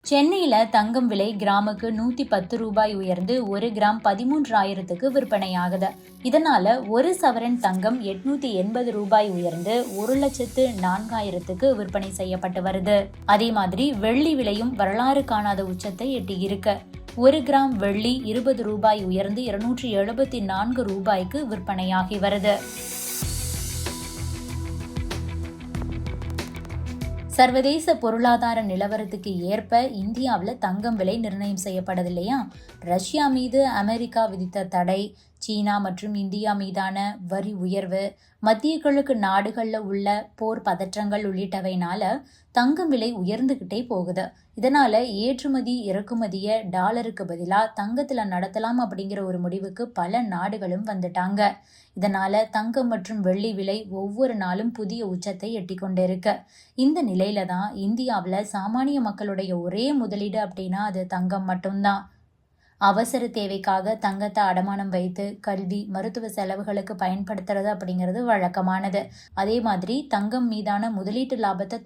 சென்னையில தங்கம் விலை கிராமுக்கு 110 ரூபாய் உயர்ந்து 1 கிராம் 13,000க்கு விற்பனையாகுது. இதனால ஒரு சவரன் தங்கம் 880 ரூபாய் உயர்ந்து 1,04,000க்கு விற்பனை செய்யப்பட்டு வருது. அதே மாதிரி வெள்ளி விலையும் வரலாறு காணாத உச்சத்தை எட்டியிருக்கு. 1 கிராம் வெள்ளி 20 ரூபாய் உயர்ந்து 274 ரூபாய்க்கு விற்பனையாகி வருது. சர்வதேச பொருளாதார நிலவரத்துக்கு ஏற்ப இந்தியாவில் தங்கம் விலை நிர்ணயம் செய்யப்படுது இல்லையா? ரஷ்யா மீது அமெரிக்கா விதித்த தடை, சீனா மற்றும் இந்தியா மீதான வரி உயர்வு, மத்திய கிழக்கு நாடுகளில் உள்ள போர் பதற்றங்கள் உள்ளிட்டவைனால தங்கம் விலை உயர்ந்துகிட்டே போகுது. இதனால ஏற்றுமதி இறக்குமதியை டாலருக்கு பதிலாக தங்கத்துல நடத்தலாம் அப்படிங்கிற ஒரு முடிவுக்கு பல நாடுகளும் வந்துட்டாங்க. இதனால தங்கம் மற்றும் வெள்ளி விலை ஒவ்வொரு நாளும் புதிய உச்சத்தை எட்டி கொண்டிருக்கு. இந்த நிலையில தான் இந்தியாவில் சாமானிய மக்களுடைய ஒரே முதலீடு அப்படின்னா அது தங்கம் மட்டும்தான். அவசர தேவைக்காக தங்கத்தை அடமானம் வைத்து கல்வி, மருத்துவ செலவுகளுக்கு பயன்படுத்துறது அப்படிங்கிறது வழக்கமானது. அதே மாதிரி தங்கம் மீதான முதலீட்டு லாபத்தை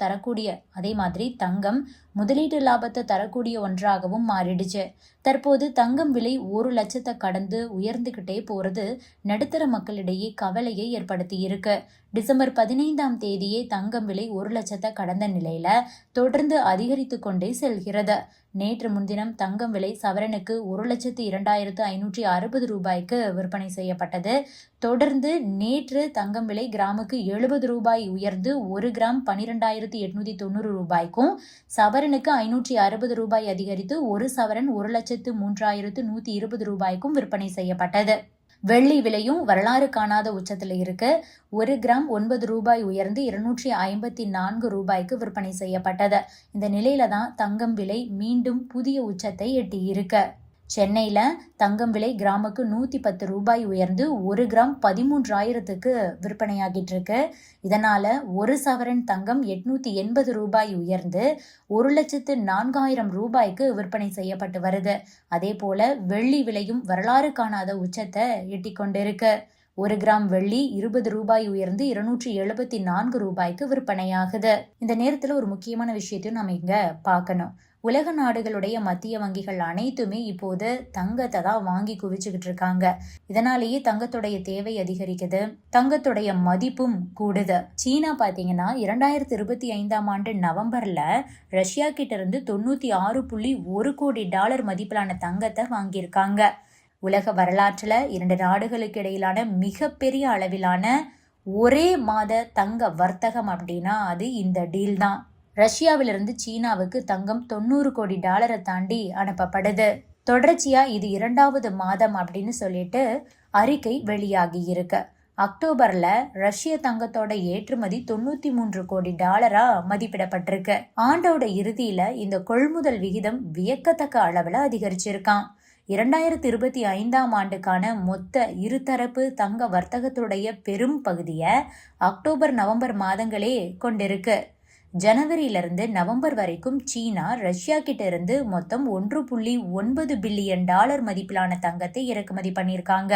தரக்கூடிய ஒன்றாகவும் மாறிடுச்சு. தற்போது தங்கம் விலை 1,00,000 கடந்து உயர்ந்துகிட்டே போறது நடுத்தர மக்களிடையே கவலையை ஏற்படுத்தி இருக்கு. டிசம்பர் 15ஆம் தேதியே தங்கம் விலை 1,00,000 கடந்த நிலையில தொடர்ந்து அதிகரித்து கொண்டே செல்கிறது. நேற்று முன்தினம் தங்கம் விலை சவரனுக்கு 1,02,560 ரூபாய்க்கு விற்பனை செய்யப்பட்டது. தொடர்ந்து நேற்று தங்கம் விலை கிராமுக்கு 70 ரூபாய் உயர்ந்து 1 கிராம் 12,890 ரூபாய்க்கும், சவரனுக்கு 560 ரூபாய் அதிகரித்து ஒரு சவரன் 1,03,120 ரூபாய்க்கும் விற்பனை செய்யப்பட்டது. வெள்ளி விலையும் வரலாறு காணாத உச்சத்தில் இருக்கு. 1 கிராம் 9 ரூபாய் உயர்ந்து 254 ரூபாய்க்கு விற்பனை செய்யப்பட்டது. இந்த நிலையில தான் தங்கம் விலை மீண்டும் புதிய உச்சத்தை எட்டி இருக்கு. சென்னையில தங்கம் விலை கிராமுக்கு 110 ரூபாய் உயர்ந்து 1 கிராம் 13,000க்கு விற்பனையாகிட்டு இருக்கு. இதனால ஒரு சவரன் தங்கம் 880 ரூபாய் உயர்ந்து 1,04,000 ரூபாய்க்கு விற்பனை செய்யப்பட்டு வருது. அதே போல வெள்ளி விலையும் வரலாறு காணாத உச்சத்தை எட்டி கொண்டிருக்கு. 1 கிராம் வெள்ளி 20 ரூபாய் உயர்ந்து 274 ரூபாய்க்கு விற்பனையாகுது. இந்த நேரத்துல ஒரு முக்கியமான விஷயத்தையும் நம்ம இங்க பார்க்கணும். உலக நாடுகளுடைய மத்திய வங்கிகள் அனைத்துமே இப்போது தங்கத்தை தான் வாங்கி குவிச்சுக்கிட்டு இருக்காங்க. இதனாலேயே தங்கத்துடைய தேவை அதிகரிக்குது, தங்கத்துடைய மதிப்பும் கூடுது. சீனா பாத்தீங்கன்னா 2025ஆம் ஆண்டு நவம்பர்ல ரஷ்யா கிட்ட இருந்து 96.1 கோடி டாலர் மதிப்பிலான தங்கத்தை வாங்கியிருக்காங்க. உலக வரலாற்றுல 2 நாடுகளுக்கு இடையிலான மிகப்பெரிய அளவிலான ஒரே மாத தங்க வர்த்தகம் அப்படின்னா அது இந்த டீல் தான். ரஷ்யாவிலிருந்து சீனாவுக்கு தங்கம் 90 கோடி டாலரை தாண்டி அனுப்பப்படுது. தொடர்ச்சியா இது 2வது மாதம் அப்படின்னு சொல்லிட்டு அறிக்கை வெளியாகி இருக்கு. அக்டோபர்ல ரஷ்ய தங்கத்தோட ஏற்றுமதி 93 கோடி டாலரா மதிப்பிடப்பட்டிருக்கு. ஆண்டோட இறுதியில இந்த கொள்முதல் விகிதம் வியக்கத்தக்க அளவுல அதிகரிச்சிருக்கான். 2025ஆம் ஆண்டுக்கான மொத்த இருதரப்பு தங்க வர்த்தகத்துடைய பெரும் பகுதியை அக்டோபர் நவம்பர் மாதங்களே கொண்டிருக்கு. ஜனவரியிலிருந்து நவம்பர் வரைக்கும் சீனா ரஷ்யா கிட்ட இருந்து மொத்தம் 1.9 பில்லியன் டாலர் மதிப்பிலான தங்கத்தை இறக்குமதி பண்ணியிருக்காங்க.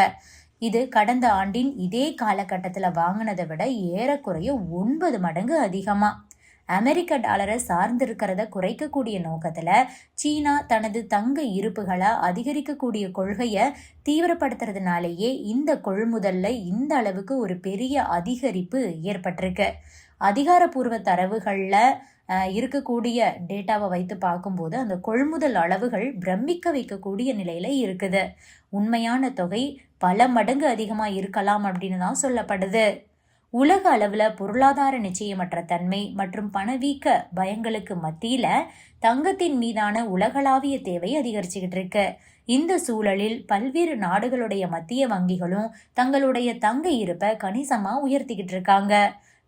இது கடந்த ஆண்டின் இதே காலகட்டத்தில் வாங்கினதை விட ஏறக்குறைய 9 மடங்கு அதிகமா. அமெரிக்க டாலரை சார்ந்திருக்கிறத குறைக்கக்கூடிய நோக்கத்துல சீனா தனது தங்க இருப்புகளை அதிகரிக்கக்கூடிய கொள்கையை தீவிரப்படுத்துறதுனாலேயே இந்த கொள்முதல்ல இந்த அளவுக்கு ஒரு பெரிய அதிகரிப்பு ஏற்பட்டிருக்கு. அதிகாரப்பூர்வ தரவுகள்ல இருக்கக்கூடிய டேட்டாவை வைத்து பார்க்கும்போது அந்த கொள்முதல் அளவுகள் பிரமிக்க வைக்கக்கூடிய நிலையில இருக்குது. உண்மையான தொகை பல மடங்கு அதிகமா இருக்கலாம் அப்படின்னு தான் சொல்லப்படுது. உலக அளவுல பொருளாதார நிச்சயமற்ற தன்மை மற்றும் பணவீக்க பயங்களுக்கு மத்தியில தங்கத்தின் மீதான உலகளாவிய தேவை அதிகரிச்சுக்கிட்டு இருக்கு. இந்த சூழலில் பல்வேறு நாடுகளுடைய மத்திய வங்கிகளும் தங்களுடைய தங்க இருப்பை கணிசமா உயர்த்திக்கிட்டு இருக்காங்க.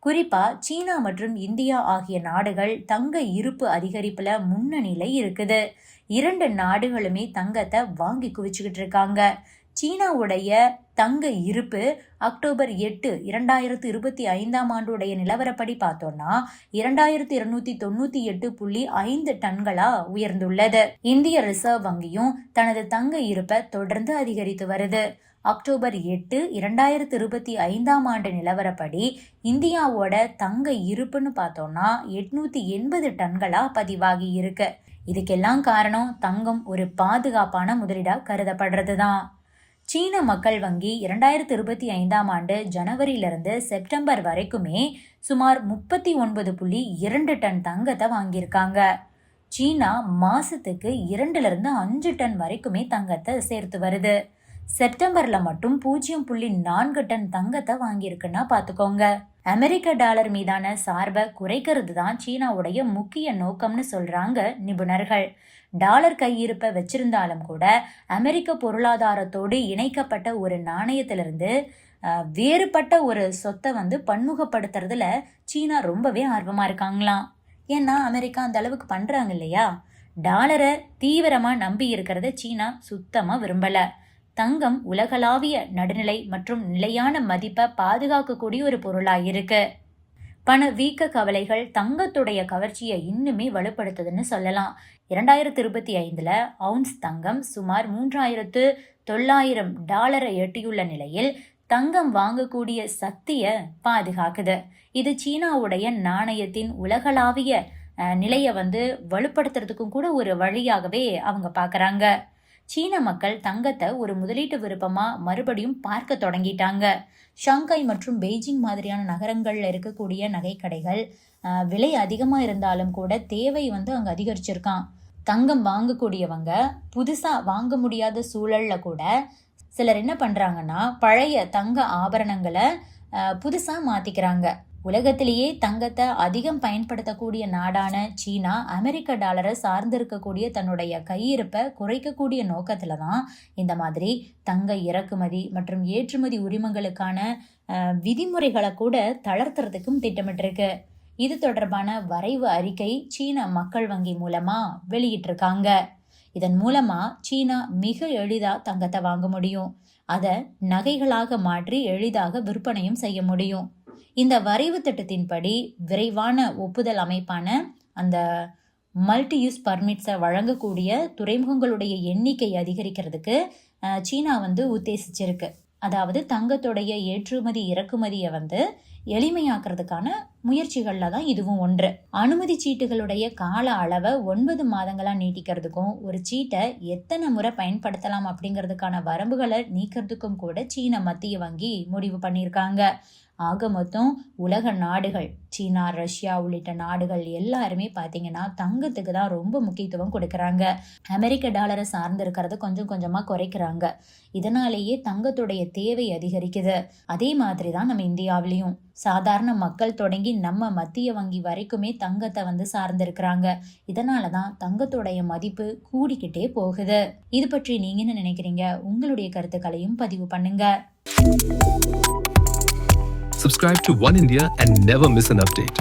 குறிப்பா சீனா மற்றும் இந்தியா ஆகிய நாடுகள் தங்க இருப்பு அதிகரிப்புல முன்னணியில இருக்குது. 2 நாடுகளுமே தங்கத்தை வாங்கி குவிச்சுக்கிட்டு இருக்காங்க. சீனாவுடைய தங்க இருப்பு அக்டோபர் 8, 2025ஆம் ஆண்டுடைய நிலவரப்படி பார்த்தோம்னா 2298.5 டன்களா உயர்ந்துள்ளது. இந்திய ரிசர்வ் வங்கியும் தனது தங்க இருப்பை தொடர்ந்து அதிகரித்து வருது. அக்டோபர் 8, 2025ஆம் ஆண்டு நிலவரப்படி இந்தியாவோட தங்க இருப்புன்னு பார்த்தோம்னா 880 டன்களா பதிவாகி இருக்கு. இதுக்கெல்லாம் காரணம் தங்கம் ஒரு பாதுகாப்பான முதலீடா கருதப்படுறது தான். சீன மக்கள் வங்கி 2025ஆம் ஆண்டு ஜனவரியிலிருந்து செப்டம்பர் வரைக்குமே சுமார் 39.2 டன் தங்கத்தை வாங்கியிருக்காங்க. சீனா மாசத்துக்கு 2லிருந்து 5 டன் வரைக்குமே தங்கத்தை சேர்த்து வருது. செப்டம்பர்ல மட்டும் 0.4 டன் தங்கத்தை வாங்கியிருக்குன்னா பாத்துக்கோங்க. அமெரிக்க டாலர் மீதான சார்பை குறைக்கிறது தான் சீனாவுடைய முக்கிய நோக்கம்னு சொல்றாங்க நிபுணர்கள். டாலர் கையிருப்பை வச்சிருந்தாலும் கூட அமெரிக்க பொருளாதாரத்தோடு இணைக்கப்பட்ட ஒரு நாணயத்திலிருந்து வேறுபட்ட ஒரு சொத்தை பன்முகப்படுத்துறதுல சீனா ரொம்பவே ஆர்வமா இருக்காங்களாம். ஏன்னா அமெரிக்கா அந்த அளவுக்கு பண்றாங்க இல்லையா. டாலரை தீவிரமா நம்பி இருக்கிறத சீனா சுத்தமா விரும்பல. தங்கம் உலகளாவிய நடுநிலை மற்றும் நிலையான மதிப்பை பாதுகாக்கக்கூடிய ஒரு பொருளா இருக்கு. பண வீக்க கவலைகள் தங்கத்துடைய கவர்ச்சியை இன்னுமே வலுப்படுத்துதுன்னு சொல்லலாம். 2025 அவுன்ஸ் தங்கம் சுமார் $3,900 எட்டியுள்ள நிலையில் தங்கம் வாங்கக்கூடிய சக்தியை பாதுகாக்குது. இது சீனாவுடைய நாணயத்தின் உலகளாவிய நிலையை வலுப்படுத்துறதுக்கும் கூட ஒரு வழியாகவே அவங்க பார்க்கறாங்க. சீன மக்கள் தங்கத்தை ஒரு முதலீட்டு விருப்பமா மறுபடியும் பார்க்க தொடங்கிட்டாங்க. ஷாங்காய் மற்றும் பெய்ஜிங் மாதிரியான நகரங்கள்ல இருக்கக்கூடிய நகைக்கடைகள் விலை அதிகமா இருந்தாலும் கூட தேவை அங்க அதிகரிச்சிருக்கான். தங்கம் வாங்கக்கூடியவங்க புதுசா வாங்க முடியாத சூழல்ல கூட சிலர் என்ன பண்றாங்கன்னா பழைய தங்க ஆபரணங்களை புதுசா மாத்திக்கிறாங்க. உலகத்திலேயே தங்கத்தை அதிகம் பயன்படுத்தக்கூடிய நாடான சீனா அமெரிக்க டாலரை சார்ந்திருக்கக்கூடிய தன்னுடைய கையிருப்பை குறைக்கக்கூடிய நோக்கத்துல தான் இந்த மாதிரி தங்க இறக்குமதி மற்றும் ஏற்றுமதி உரிமங்களுக்கான விதிமுறைகளை கூட தளர்த்துறதுக்கும் திட்டமிட்டிருக்கு. இது தொடர்பான வரைவு அறிக்கை சீன மக்கள் வங்கி மூலமா வெளியிட்டிருக்காங்க. இதன் மூலமா சீனா மிக எளிதா தங்கத்தை வாங்க முடியும். அதை நகைகளாக மாற்றி எளிதாக விற்பனையும் செய்ய முடியும். இந்த வரைவு திட்டத்தின்படி விரைவான ஒப்புதல் அமைப்பான அந்த மல்டி யூஸ் பர்மிட்ஸை வழங்கக்கூடிய துறைமுகங்களுடைய எண்ணிக்கை அதிகரிக்கிறதுக்கு சீனா உத்தேசிச்சிருக்கு. அதாவது தங்கத்துடைய ஏற்றுமதி இறக்குமதியை எளிமையாக்குறதுக்கான முயற்சிகள்ல தான் இதுவும் ஒன்று. அனுமதி சீட்டுகளுடைய கால அளவை 9 மாதங்களா நீட்டிக்கிறதுக்கும் ஒரு சீட்டை எத்தனை முறை பயன்படுத்தலாம் அப்படிங்கிறதுக்கான வரம்புகளை நீக்கிறதுக்கும் கூட சீன மத்திய வங்கி முடிவு பண்ணியிருக்காங்க. ஆக மொத்தம் உலக நாடுகள் சீனா, ரஷ்யா உள்ளிட்ட நாடுகள் எல்லாருமே பார்த்தீங்கன்னா தங்கத்துக்கு தான் ரொம்ப முக்கியத்துவம் கொடுக்கறாங்க. அமெரிக்க டாலரை சார்ந்து இருக்கிறத கொஞ்சம் கொஞ்சமா குறைக்கிறாங்க. இதனாலேயே தங்கத்துடைய தேவை அதிகரிக்குது. அதே மாதிரி தான் நம்ம இந்தியாவிலையும் சாதாரண மக்கள் தொடங்கி நம்ம மத்திய வங்கி வரைக்குமே தங்கத்தை சார்ந்து இருக்கிறாங்க. இதனாலதான் தங்கத்துடைய மதிப்பு கூடிக்கிட்டே போகுது. இது பற்றி நீங்க என்ன நினைக்கிறீங்க? உங்களுடைய கருத்துக்களையும் பதிவு பண்ணுங்க. Subscribe to One India and never miss an update.